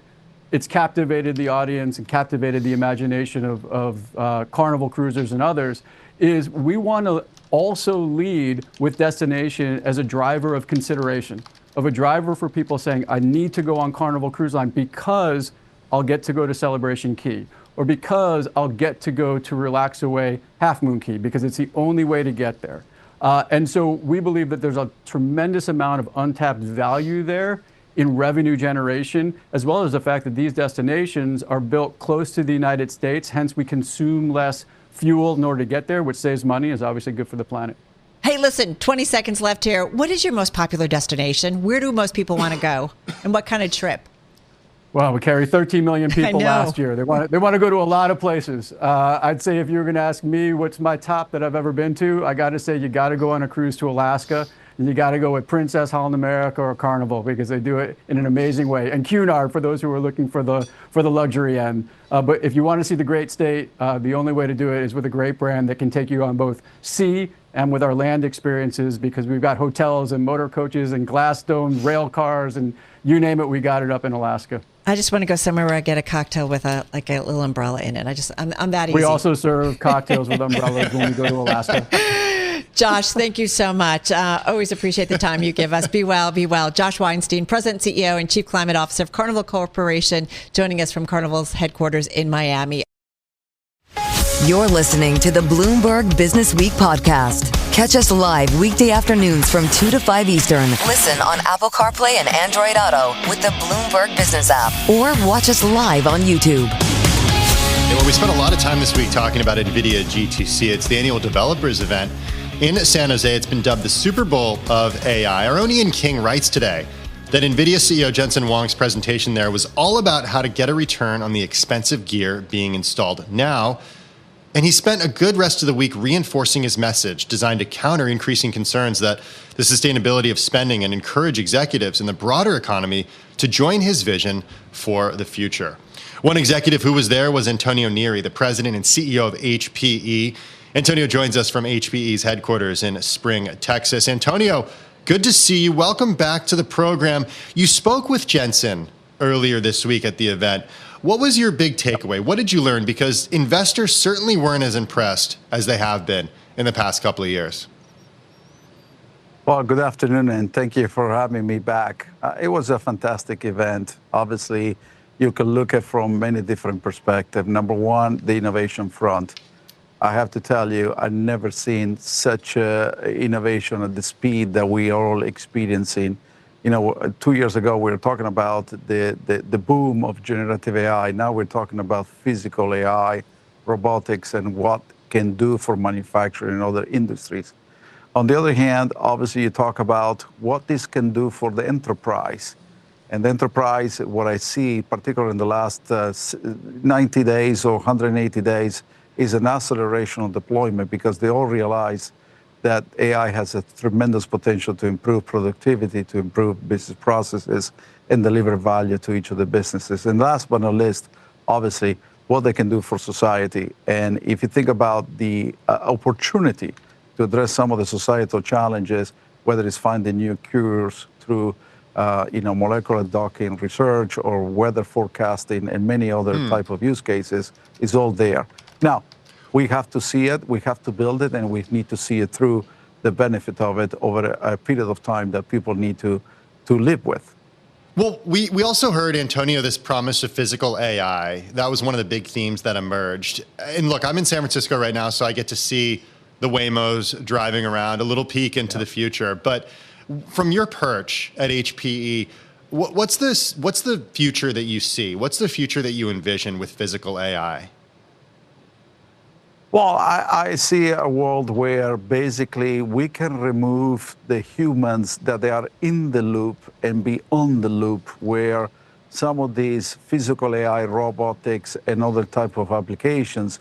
H: it's captivated the audience and captivated the imagination of Carnival cruisers and others, is we want to also lead with destination as a driver of consideration, of a driver for people saying, I need to go on Carnival Cruise Line because I'll get to go to Celebration Key, or because I'll get to go to Relax Away Half Moon Key, because it's the only way to get there. And so we believe that there's a tremendous amount of untapped value there in revenue generation, as well as the fact that these destinations are built close to the United States, hence we consume less fuel in order to get there, which saves money, is obviously good for the planet.
C: Hey, listen, 20 seconds left here. What is your most popular destination? Where do most people want to go? And what kind of trip?
H: Well, we carry 13 million people last year. They want to go to a lot of places. I'd say if you were going to ask me what's my top that I've ever been to, I got to say you got to go on a cruise to Alaska. And you got to go with Princess, Holland America, or Carnival, because they do it in an amazing way. And Cunard for those who are looking for the luxury end. But if you want to see the great state, the only way to do it is with a great brand that can take you on both sea and with our land experiences, because we've got hotels and motor coaches and glass dome rail cars and you name it, we got it up in Alaska.
C: I just want to go somewhere where I get a cocktail with a little umbrella in it. I'm that easy.
H: We also serve cocktails with umbrellas when we go to Alaska.
C: Josh, thank you so much. Always appreciate the time you give us. Be well, be well. Josh Weinstein, President, CEO, and Chief Climate Officer of Carnival Corporation, joining us from Carnival's headquarters in Miami.
A: You're listening to the Bloomberg Businessweek podcast. Catch us live weekday afternoons from 2 to 5 Eastern. Listen on Apple CarPlay and Android Auto with the Bloomberg Business app, or watch us live on YouTube.
D: Well, we spent a lot of time this week talking about Nvidia GTC. It's the annual developers event in San Jose. It's been dubbed the Super Bowl of AI. Our own Ian King writes today that Nvidia CEO Jensen Huang's presentation there was all about how to get a return on the expensive gear being installed now. And he spent a good rest of the week reinforcing his message designed to counter increasing concerns that the sustainability of spending and encourage executives in the broader economy to join his vision for the future. One executive who was there was Antonio Neri, the president and CEO of HPE. Antonio joins us from HPE's headquarters in Spring, Texas. Antonio, good to see you. Welcome back to the program. You spoke with Jansen earlier this week at the event. What was your big takeaway? What did you learn? Because investors certainly weren't as impressed as they have been in the past couple of years.
I: Well, good afternoon, and thank you for having me back. It was a fantastic event. Obviously, you can look at it from many different perspectives. Number one, the innovation front. I have to tell you, I've never seen such innovation at the speed that we are all experiencing. 2 years ago, we were talking about the boom of generative AI. Now we're talking about physical AI, robotics, and what can do for manufacturing and other industries. On the other hand, obviously, you talk about what this can do for the enterprise. And the enterprise, what I see, particularly in the last 90 days or 180 days, is an acceleration of deployment because they all realize that AI has a tremendous potential to improve productivity, to improve business processes, and deliver value to each of the businesses. And last but not least, obviously, what they can do for society. And if you think about the opportunity to address some of the societal challenges, whether it's finding new cures through molecular docking research or weather forecasting and many other type of use cases, is all there. Now, we have to see it, we have to build it, and we need to see it through the benefit of it over a period of time that people need to live with.
D: Well, we also heard, Antonio, this promise of physical AI. That was one of the big themes that emerged. And look, I'm in San Francisco right now, so I get to see the Waymos driving around, a little peek into the future. But from your perch at HPE, what's the future that you see? What's the future that you envision with physical AI?
I: Well, I see a world where basically we can remove the humans that they are in the loop and be on the loop, where some of these physical AI, robotics, and other type of applications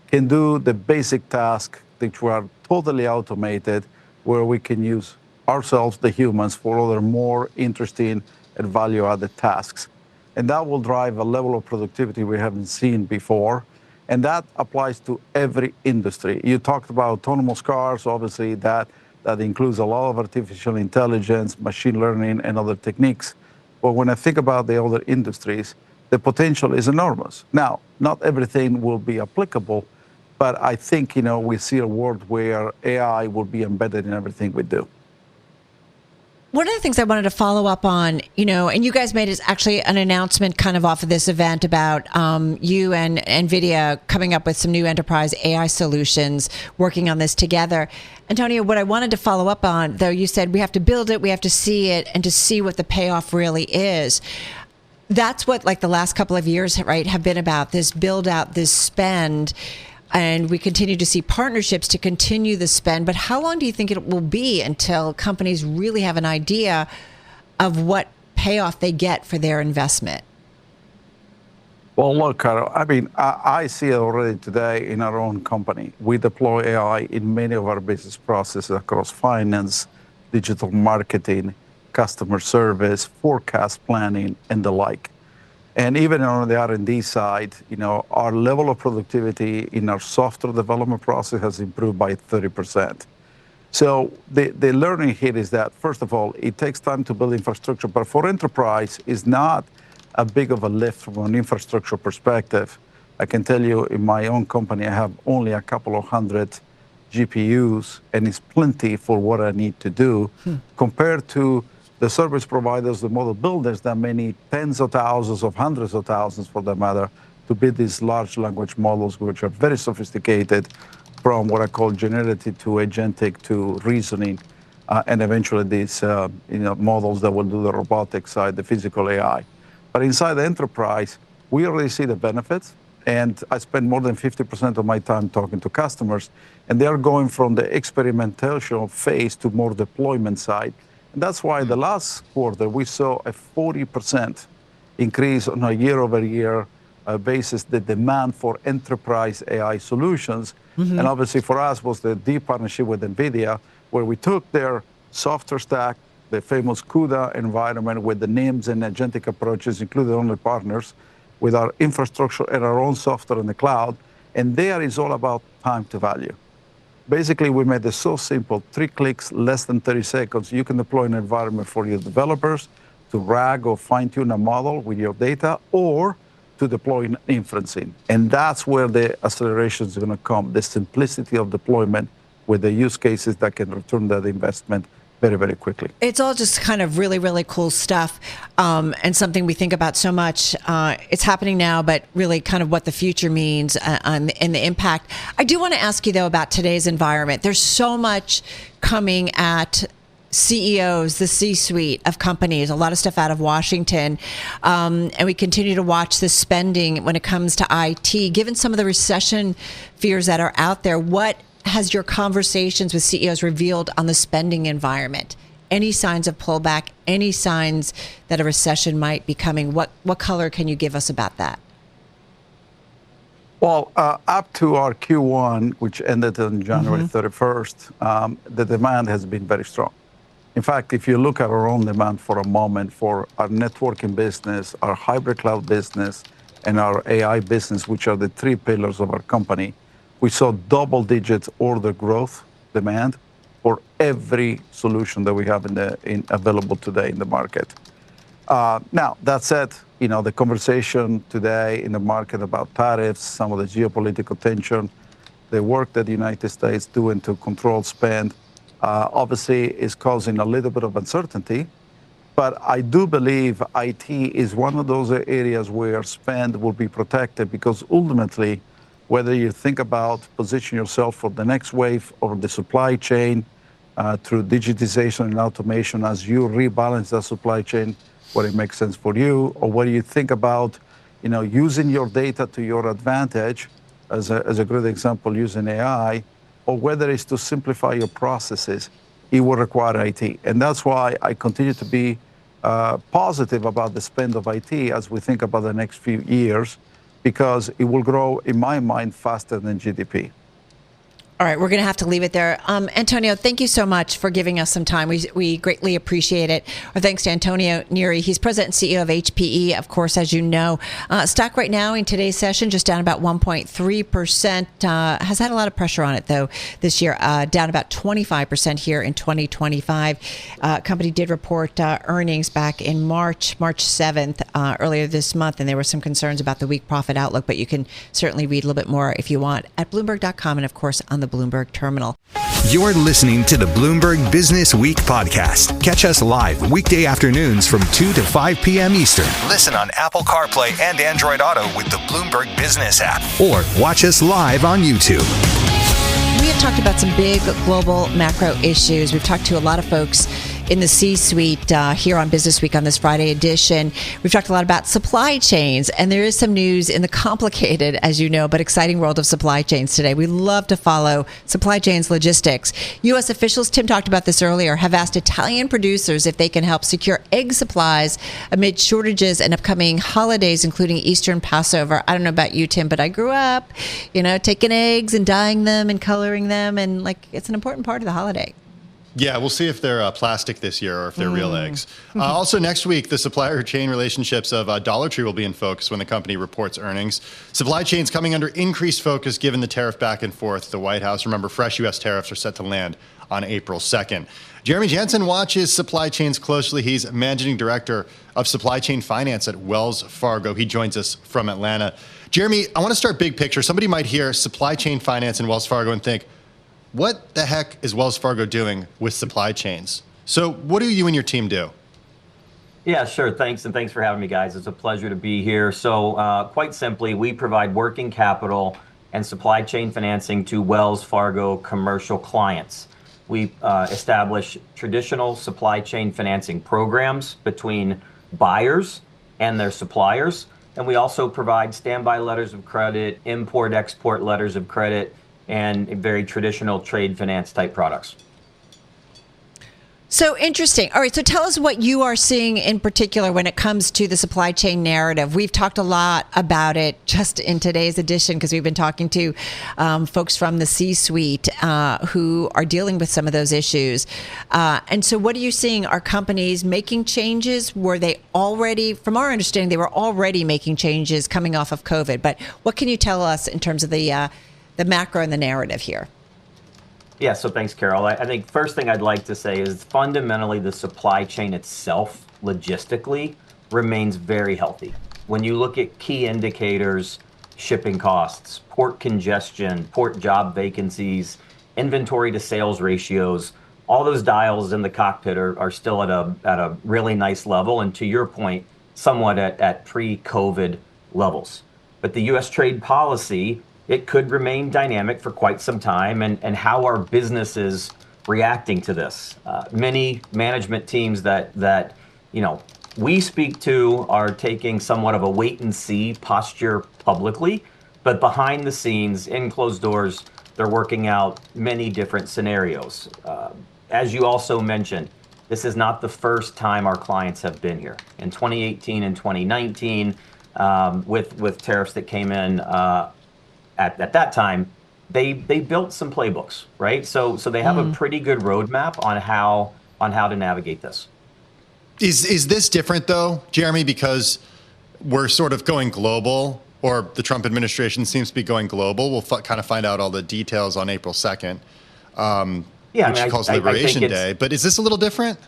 I: can do the basic task which were totally automated, where we can use ourselves, the humans, for other more interesting and value-added tasks. And that will drive a level of productivity we haven't seen before. And that applies to every industry. You talked about autonomous cars. Obviously, that includes a lot of artificial intelligence, machine learning, and other techniques. But when I think about the other industries, the potential is enormous. Now, not everything will be applicable, but I think, we see a world where AI will be embedded in everything we do.
C: One of the things I wanted to follow up on, and you guys made is actually an announcement kind of off of this event about you and Nvidia coming up with some new enterprise AI solutions, working on this together. Antonio, what I wanted to follow up on, though, you said we have to build it, we have to see it, and to see what the payoff really is. That's what, like, the last couple of years, right, have been about, this build out, this spend. And we continue to see partnerships to continue the spend. But how long do you think it will be until companies really have an idea of what payoff they get for their investment?
I: Well, look, Carol, I see it already today in our own company. We deploy AI in many of our business processes across finance, digital marketing, customer service, forecast planning, and the like. And even on the R&D side, our level of productivity in our software development process has improved by 30%. So the learning here is that, first of all, it takes time to build infrastructure, but for enterprise, it's not a big of a lift from an infrastructure perspective. I can tell you in my own company, I have only a couple of hundred GPUs, and it's plenty for what I need to do, compared to the service providers, the model builders that may need tens of thousands of hundreds of thousands, for that matter, to build these large language models, which are very sophisticated, from what I call generative to agentic to reasoning, and eventually these models that will do the robotic side, the physical AI. But inside the enterprise, we already see the benefits. And I spend more than 50% of my time talking to customers, and they are going from the experimentation phase to more deployment side. And that's why the last quarter we saw a 40% increase on a year-over-year basis, the demand for enterprise AI solutions. And obviously for us was the deep partnership with Nvidia, where we took their software stack, the famous CUDA environment with the NIMs and agentic approaches, including only partners, with our infrastructure and our own software in the cloud. And there is all about time to value. Basically, we made it so simple, 3 clicks, less than 30 seconds. You can deploy an environment for your developers to RAG or fine-tune a model with your data, or to deploy inferencing. And that's where the acceleration is going to come, the simplicity of deployment with the use cases that can return that investment very, very quickly. It's
C: all just kind of really, really cool stuff, and something we think about so much. It's happening now, but really kind of what the future means and the impact. I do want to ask you, though, about today's environment. There's so much coming at CEOs, the C-suite of companies, a lot of stuff out of Washington. And we continue to watch the spending when it comes to IT. Given some of the recession fears that are out there, what has your conversations with CEOs revealed on the spending environment? Any signs of pullback? Any signs that a recession might be coming? What color can you give us about that?
I: Well, up to our Q1, which ended on January 31st, the demand has been very strong. In fact, if you look at our own demand for a moment, for our networking business, our hybrid cloud business, and our AI business, which are the 3 pillars of our company, we saw double-digit order growth demand for every solution that we have available today in the market. Now, that said, the conversation today in the market about tariffs, some of the geopolitical tension, the work that the United States is doing to control spend, obviously is causing a little bit of uncertainty. But I do believe IT is one of those areas where spend will be protected, because ultimately, whether you think about position yourself for the next wave of the supply chain through digitization and automation as you rebalance that supply chain, where it makes sense for you, or whether you think about using your data to your advantage, as a great example, using AI, or whether it's to simplify your processes, it will require IT. And that's why I continue to be positive about the spend of IT as we think about the next few years, because it will grow, in my mind, faster than GDP.
C: All right, we're going to have to leave it there. Antonio, thank you so much for giving us some time. We greatly appreciate it. Our thanks to Antonio Neri. He's president and CEO of HPE, of course, as you know. Stock right now in today's session just down about 1.3%. Has had a lot of pressure on it, though, this year. Down about 25% here in 2025. Company did report earnings back in March 7th, earlier this month, and there were some concerns about the weak profit outlook, but you can certainly read a little bit more if you want at Bloomberg.com and, of course, on the Bloomberg terminal.
B: You're listening to the Bloomberg Business Week podcast. Catch us live weekday afternoons from 2 to 5 p.m. Eastern. Listen on Apple CarPlay and Android Auto with the Bloomberg Business app, or watch us live on YouTube.
C: We have talked about some big global macro issues. We've talked to a lot of folks in the C-suite here on Business Week on this Friday edition. We've talked a lot about supply chains, and there is some news in the complicated, as you know, but exciting world of supply chains today. We love to follow supply chains logistics. U.S. officials, Tim talked about this earlier, have asked Italian producers if they can help secure egg supplies amid shortages and upcoming holidays, including Easter and Passover. I don't know about you, Tim, but I grew up, taking eggs and dyeing them and coloring them, and it's an important part of the holiday.
D: Yeah, we'll see if they're plastic this year or if they're real eggs. Also next week, the supplier chain relationships of Dollar Tree will be in focus when the company reports earnings. Supply chains coming under increased focus given the tariff back and forth. The White House, remember, fresh U.S. tariffs are set to land on April 2nd. Jeremy Jansen watches supply chains closely. He's managing director of supply chain finance at Wells Fargo. He joins us from Atlanta. Jeremy, I want to start big picture. Somebody might hear supply chain finance in Wells Fargo and think, what the heck is Wells Fargo doing with supply chains? So what do you and your team do?
J: Yeah, sure. Thanks. And thanks for having me, guys. It's a pleasure to be here. So quite simply, we provide working capital and supply chain financing to Wells Fargo commercial clients. We establish traditional supply chain financing programs between buyers and their suppliers. And we also provide standby letters of credit, import-export letters of credit, and very traditional trade finance type products.
C: So interesting. All right. So tell us what you are seeing in particular when it comes to the supply chain narrative. We've talked a lot about it just in today's edition because we've been talking to folks from the C-suite who are dealing with some of those issues. And so what are you seeing? Are companies making changes? Were they already, from our understanding, they were already making changes coming off of COVID. But what can you tell us in terms of the macro and the narrative here?
J: Yeah, so thanks, Carol. I think first thing I'd like to say is fundamentally the supply chain itself, logistically, remains very healthy. When you look at key indicators, shipping costs, port congestion, port job vacancies, inventory to sales ratios, all those dials in the cockpit are still at a really nice level. And to your point, somewhat at pre-COVID levels. But the U.S. trade policy, it could remain dynamic for quite some time, and how are businesses reacting to this? Many management teams that we speak to are taking somewhat of a wait and see posture publicly, but behind the scenes, in closed doors, they're working out many different scenarios. As you also mentioned, this is not the first time our clients have been here. In 2018 and 2019, with tariffs that came in at that time, they built some playbooks, right? So they have a pretty good roadmap on how to navigate this.
D: Is this different though, Jeremy, because we're sort of going global, or the Trump administration seems to be going global? We'll kind of find out all the details on April 2nd, which calls Liberation Day. But is this a little different?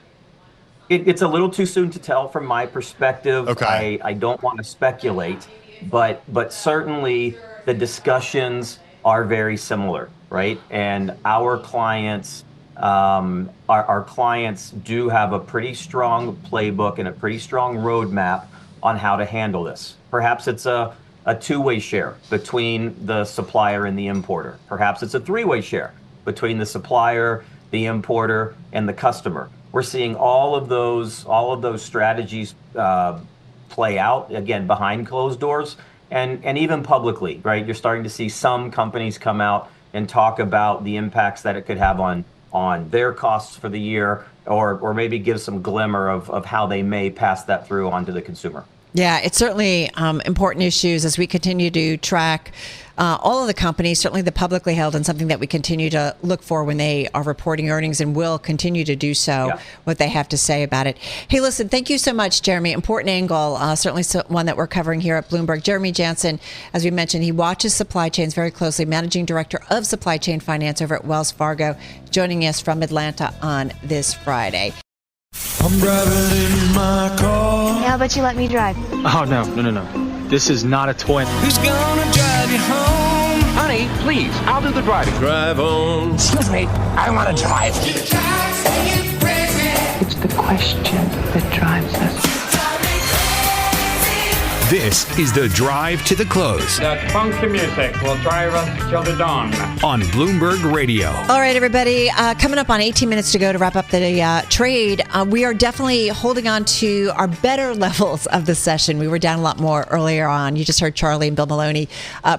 J: It's a little too soon to tell from my perspective.
D: Okay.
J: I don't want to speculate, but certainly the discussions are very similar, right? And our clients, our clients do have a pretty strong playbook and a pretty strong roadmap on how to handle this. Perhaps it's a two-way share between the supplier and the importer. Perhaps it's a three-way share between the supplier, the importer, and the customer. We're seeing all of those strategies play out, again, behind closed doors. And even publicly, right? You're starting to see some companies come out and talk about the impacts that it could have on their costs for the year, or maybe give some glimmer of how they may pass that through onto the consumer.
C: Yeah, it's certainly important issues as we continue to track all of the companies, certainly the publicly held, and something that we continue to look for when they are reporting earnings, and will continue to do so, what they have to say about it. Hey, listen, thank you so much, Jeremy. Important angle, certainly one that we're covering here at Bloomberg. Jeremy Jansen, as we mentioned, he watches supply chains very closely, managing director of supply chain finance over at Wells Fargo, joining us from Atlanta on this Friday.
K: I'm driving in my car.
L: How about you let me drive?
M: Oh, no. This is not a toy.
K: Who's gonna drive you home?
M: Honey, please, I'll do the driving.
K: Drive on.
N: Excuse me, I want to drive.
O: It's the question that drives us.
B: This is the Drive to the Close.
P: That funky music will drive us till the dawn.
B: On Bloomberg Radio.
C: All right, everybody. Coming up on 18 minutes to go to wrap up the trade. We are definitely holding on to our better levels of the session. We were down a lot more earlier on. You just heard Charlie and Bill Maloney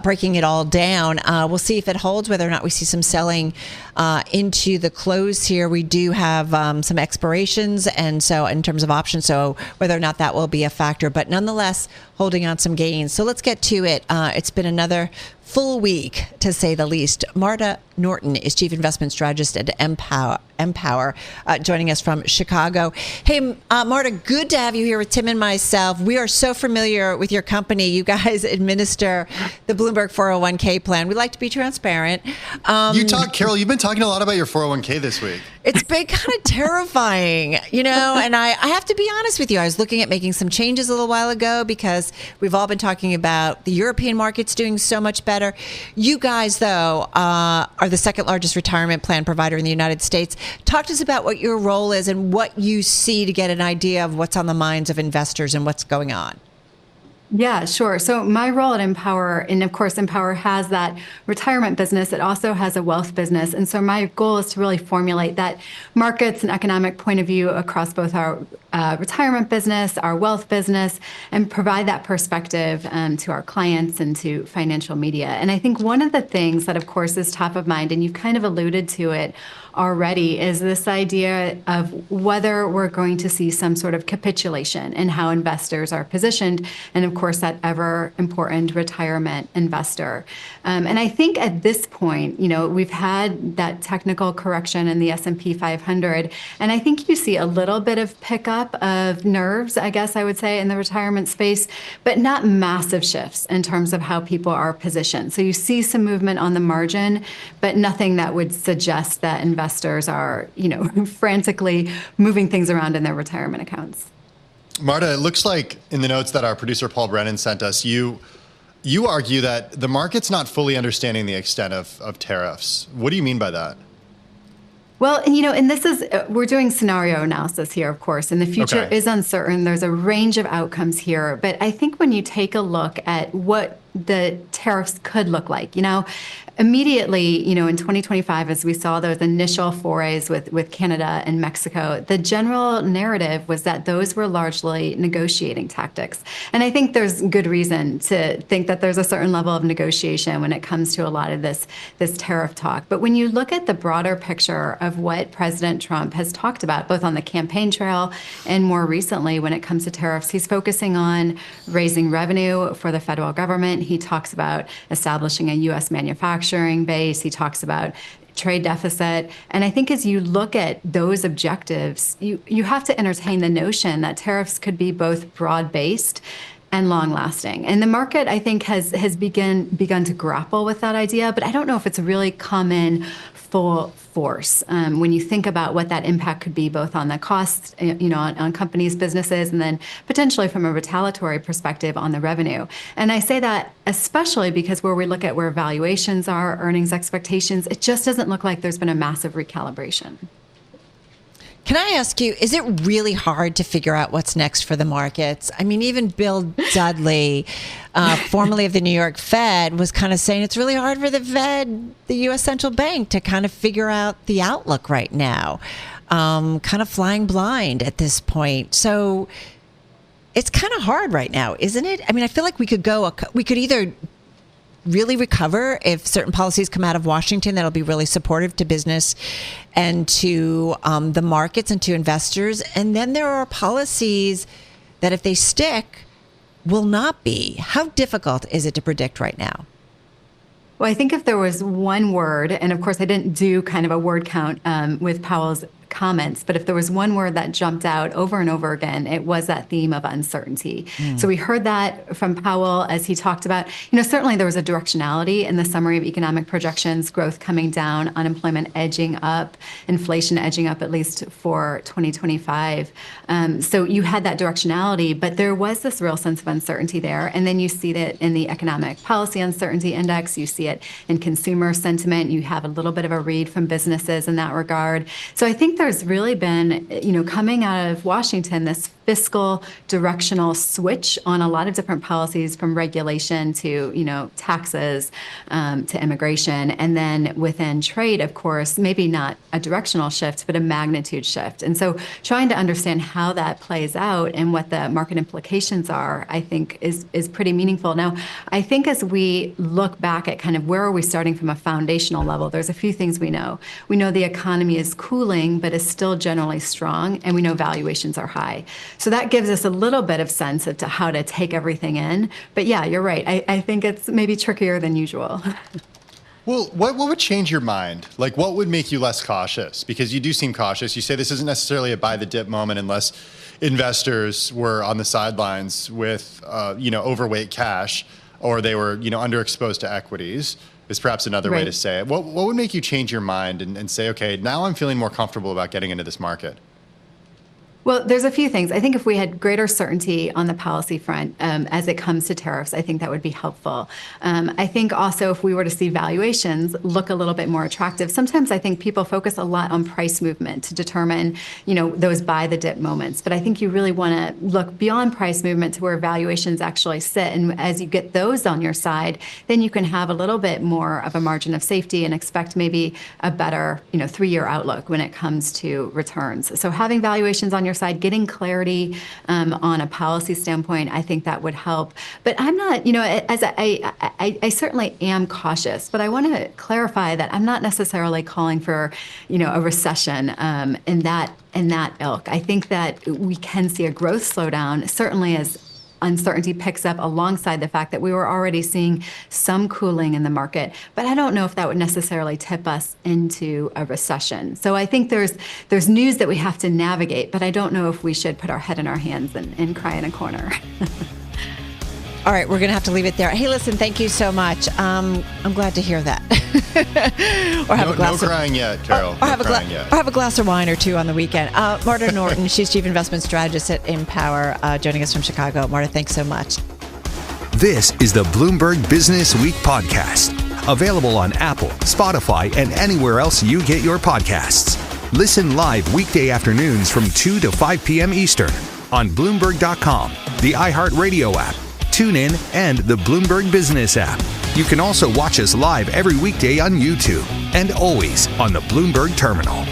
C: breaking it all down. We'll see if it holds, whether or not we see some selling into the close here. We do have some expirations, and so in terms of options, so whether or not that will be a factor, but nonetheless holding on some gains. So let's get to it. It's been another full week, to say the least. Marta Norton is Chief Investment Strategist at Empower, joining us from Chicago. Hey, Marta, good to have you here with Tim and myself. We are so familiar with your company. You guys administer the Bloomberg 401k plan. We like to be transparent.
D: Carol, you've been talking a lot about your 401k this week.
C: It's been kind of terrifying, and I have to be honest with you. I was looking at making some changes a little while ago because we've all been talking about the European markets doing so much better. better. You guys, though, are the second largest retirement plan provider in the United States. Talk to us about what your role is and what you see to get an idea of what's on the minds of investors and what's going on.
L: Yeah, sure. So my role at Empower, and of course, Empower has that retirement business. It also has a wealth business. And so my goal is to really formulate that markets and economic point of view across both our retirement business, our wealth business, and provide that perspective to our clients and to financial media. And I think one of the things that, of course, is top of mind, and you've kind of alluded to it already, is this idea of whether we're going to see some sort of capitulation in how investors are positioned, and of course that ever important retirement investor. And I think at this point, we've had that technical correction in the S&P 500, and I think you see a little bit of pickup of nerves, I guess I would say, in the retirement space, but not massive shifts in terms of how people are positioned. So you see some movement on the margin, but nothing that would suggest that investors are, frantically moving things around in their retirement accounts.
D: Marta, it looks like in the notes that our producer Paul Brennan sent us, you argue that the market's not fully understanding the extent of tariffs. What do you mean by that?
L: Well, and this is, we're doing scenario analysis here, of course, and the future is uncertain. There's a range of outcomes here. But I think when you take a look at what the tariffs could look like, immediately, in 2025, as we saw those initial forays with Canada and Mexico, the general narrative was that those were largely negotiating tactics. And I think there's good reason to think that there's a certain level of negotiation when it comes to a lot of this tariff talk. But when you look at the broader picture of what President Trump has talked about, both on the campaign trail and more recently when it comes to tariffs, he's focusing on raising revenue for the federal government. He talks about establishing a U.S. manufacturing base. He talks about trade deficit. And I think as you look at those objectives, you have to entertain the notion that tariffs could be both broad-based and long-lasting. And the market, I think, has begun to grapple with that idea, but I don't know if it's really come in full force when you think about what that impact could be, both on the costs, on companies' businesses, and then potentially from a retaliatory perspective on the revenue. And I say that especially because where we look at where valuations are, earnings expectations, it just doesn't look like there's been a massive recalibration.
C: Can I ask you, is it really hard to figure out what's next for the markets? I mean, even Bill Dudley, formerly of the New York Fed, was kind of saying it's really hard for the Fed, the U.S. central bank, to kind of figure out the outlook right now, kind of flying blind at this point. So it's kind of hard right now, isn't it? I mean, I feel like we could either really recover if certain policies come out of Washington that'll be really supportive to business and to the markets and to investors. And then there are policies that, if they stick, will not be. How difficult is it to predict right now?
L: Well, I think if there was one word, and of course I didn't do kind of a word count with Powell's comments, but if there was one word that jumped out over and over again, it was that theme of uncertainty. So we heard that from Powell as he talked about, certainly there was a directionality in the summary of economic projections, growth coming down, unemployment edging up, inflation edging up, at least for 2025. So you had that directionality, but there was this real sense of uncertainty there. And then you see that in the economic policy uncertainty index, you see it in consumer sentiment, you have a little bit of a read from businesses in that regard. So I think there's really been, coming out of Washington, this fiscal directional switch on a lot of different policies, from regulation to, taxes, to immigration. And then within trade, of course, maybe not a directional shift, but a magnitude shift. And so trying to understand how that plays out and what the market implications are, I think is pretty meaningful. Now, I think as we look back at kind of where are we starting from a foundational level, there's a few things we know. We know the economy is cooling, but is still generally strong, and we know valuations are high. So that gives us a little bit of sense as to how to take everything in. But yeah, you're right. I think it's maybe trickier than usual.
D: Well, what would change your mind? Like, what would make you less cautious? Because you do seem cautious. You say this isn't necessarily a buy the dip moment unless investors were on the sidelines with, overweight cash, or they were, underexposed to equities, is perhaps another way to say it. What would make you change your mind and say, okay, now I'm feeling more comfortable about getting into this market?
L: Well, there's a few things. I think if we had greater certainty on the policy front as it comes to tariffs, I think that would be helpful. I think also if we were to see valuations look a little bit more attractive, sometimes I think people focus a lot on price movement to determine, those buy the dip moments. But I think you really want to look beyond price movement to where valuations actually sit. And as you get those on your side, then you can have a little bit more of a margin of safety and expect maybe a better, 3-year outlook when it comes to returns. So having valuations on your side, getting clarity on a policy standpoint, I think that would help. But I'm not, as I certainly am cautious, but I want to clarify that I'm not necessarily calling for, a recession in that ilk. I think that we can see a growth slowdown, certainly as uncertainty picks up alongside the fact that we were already seeing some cooling in the market. But I don't know if that would necessarily tip us into a recession. So I think there's news that we have to navigate, but I don't know if we should put our head in our hands and cry in a corner.
C: All right, we're going to have to leave it there. Hey, listen, thank you so much. I'm glad to hear that. Or have a glass
D: no crying yet, Carol.
C: Or have a glass of wine or two on the weekend. Marta Norton, she's Chief Investment Strategist at Empower, joining us from Chicago. Marta, thanks so much.
B: This is the Bloomberg Business Week podcast, available on Apple, Spotify, and anywhere else you get your podcasts. Listen live weekday afternoons from 2 to 5 p.m. Eastern on Bloomberg.com, the iHeartRadio app, TuneIn, and the Bloomberg Business app. You can also watch us live every weekday on YouTube and always on the Bloomberg Terminal.